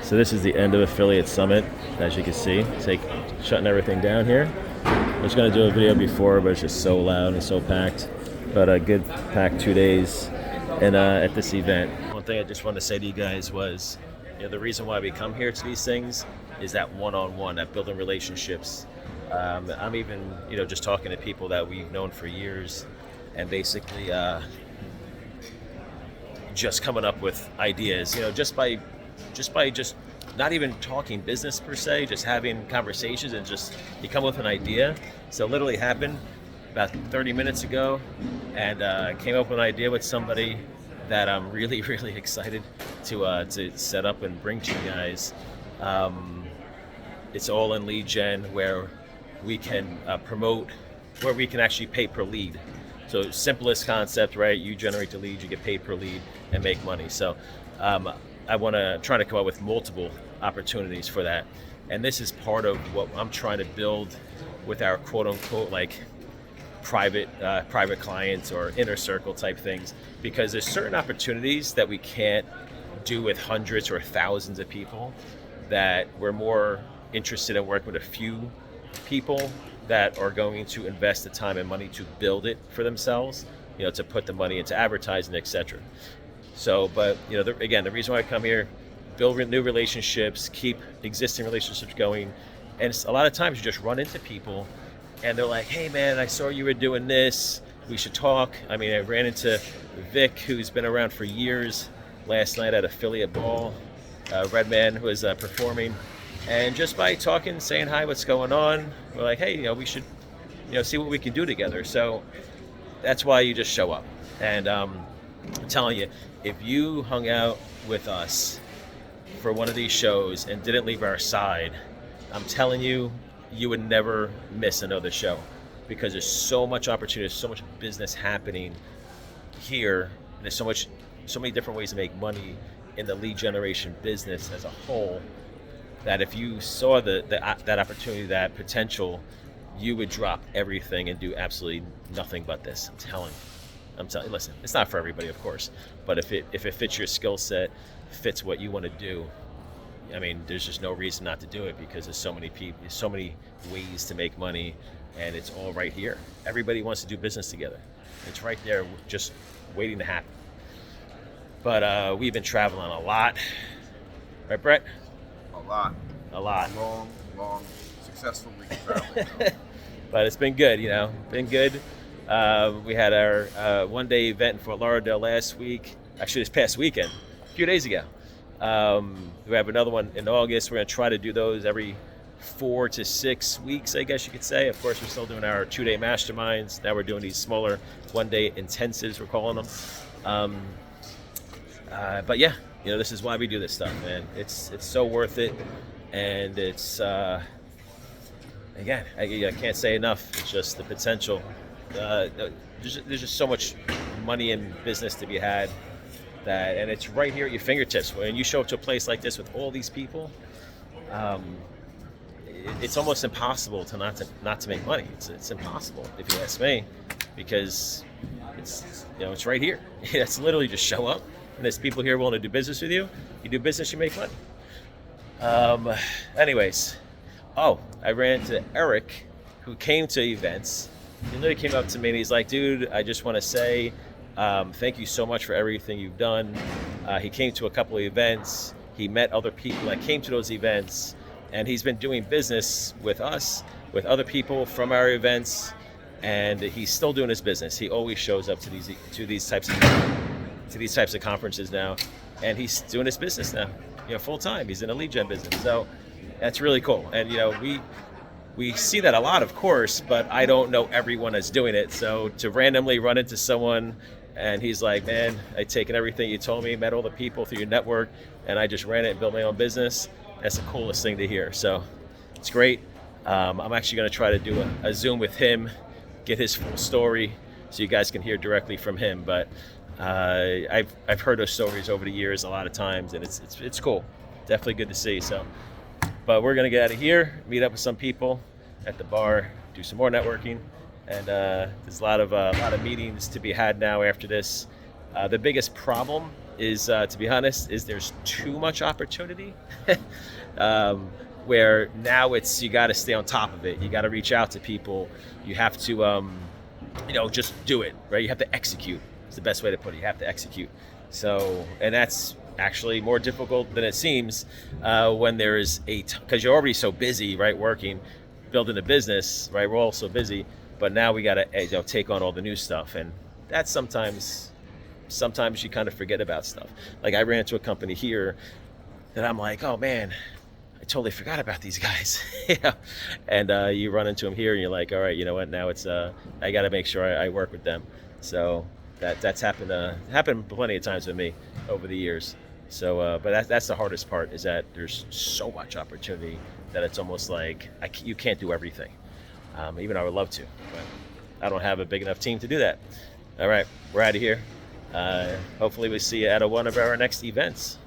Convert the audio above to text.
So this is the end of Affiliate Summit, as you can see. Shutting everything down here. I was going to do a video before, but it's just so loud and so packed. But a good packed 2 days and at this event. One thing I just wanted to say to you guys was, the reason why we come here to these things is that one-on-one, that building relationships. I'm even, just talking to people that we've known for years, and basically just coming up with ideas. Just by not even talking business per se, just having conversations and just you come up with an idea. So it literally happened about 30 minutes ago, and came up with an idea with somebody that I'm really, really excited to set up and bring to you guys. It's all in lead gen, where we can promote, where we can actually pay per lead. So simplest concept, right? You generate the lead, you get paid per lead and make money. So I want to try to come up with multiple opportunities for that. And this is part of what I'm trying to build with our quote unquote like private clients or inner circle type things, because there's certain opportunities that we can't do with hundreds or thousands of people, that we're more interested in working with a few people that are going to invest the time and money to build it for themselves, to put the money into advertising, etc. So, but again, the reason why I come here, build new relationships, keep existing relationships going. And a lot of times you just run into people and they're like, hey man, I saw you were doing this, we should talk. I mean, I ran into Vic, who's been around for years, last night at Affiliate Ball. Redman was performing, and just by talking, saying hi, what's going on, we're like, hey, we should see what we can do together. So that's why you just show up. And I'm telling you, if you hung out with us for one of these shows and didn't leave our side, I'm telling you, you would never miss another show, because there's so much opportunity, so much business happening here, and there's so many different ways to make money in the lead generation business as a whole, that if you saw that opportunity, that potential, you would drop everything and do absolutely nothing but this. I'm telling you, listen, it's not for everybody, of course, but if it fits your skill set, fits what you want to do, I mean, there's just no reason not to do it, because there's so many people, there's so many ways to make money, and it's all right here. Everybody wants to do business together. It's right there, just waiting to happen. But we've been traveling a lot, right, Brett? A lot. Long, successful week of traveling. But it's been good, been good. We had our one-day event in Fort Lauderdale last week, actually this past weekend, a few days ago. We have another one in August. We're going to try to do those every 4 to 6 weeks, I guess you could say. Of course, we're still doing our 2-day masterminds. Now we're doing these smaller one-day intensives, we're calling them. But yeah, this is why we do this stuff, man. It's so worth it, and it's again, I can't say enough. It's just the potential. There's just so much money in business to be had, and it's right here at your fingertips. When you show up to a place like this with all these people, it's almost impossible to not to make money. It's impossible, if you ask me, because it's right here. It's literally just show up, and there's people here willing to do business with you. You do business, you make money. Anyways, I ran into Eric, who came to events. He literally came up to me and he's like, dude, I just want to say thank you so much for everything you've done. He came to a couple of events. He met other people that came to those events, and he's been doing business with us, with other people from our events, and he's still doing his business. He always shows up to these types of conferences now, and he's doing his business now, full time. He's in a lead gen business, so that's really cool. And we see that a lot, of course, but I don't know everyone that's doing it. So to randomly run into someone and he's like, man, I've taken everything you told me, met all the people through your network, and I just ran it and built my own business, that's the coolest thing to hear. So it's great. I'm actually going to try to do a Zoom with him, get his full story so you guys can hear directly from him. But I've heard those stories over the years a lot of times, and it's cool. Definitely good to see. So, but we're gonna get out of here, meet up with some people at the bar, do some more networking, and there's a lot of meetings to be had now after this. The biggest problem is, to be honest, is there's too much opportunity. Where now it's, you got to stay on top of it. You got to reach out to people. You have to, just do it, right? You have to execute. It's the best way to put it. You have to execute. So, and that's actually more difficult than it seems when there is because you're already so busy, right? Working, building a business, right? We're all so busy, but now we got to take on all the new stuff, and that's sometimes you kind of forget about stuff. Like I ran into a company here that I'm like, oh man, I totally forgot about these guys. And you run into them here, and you're like, all right, you know what? Now it's I got to make sure I work with them. So that's happened plenty of times with me over the years. So, but that's the hardest part, is that there's so much opportunity that it's almost like you can't do everything. Even though I would love to, but I don't have a big enough team to do that. All right, we're out of here. Hopefully we see you at one of our next events.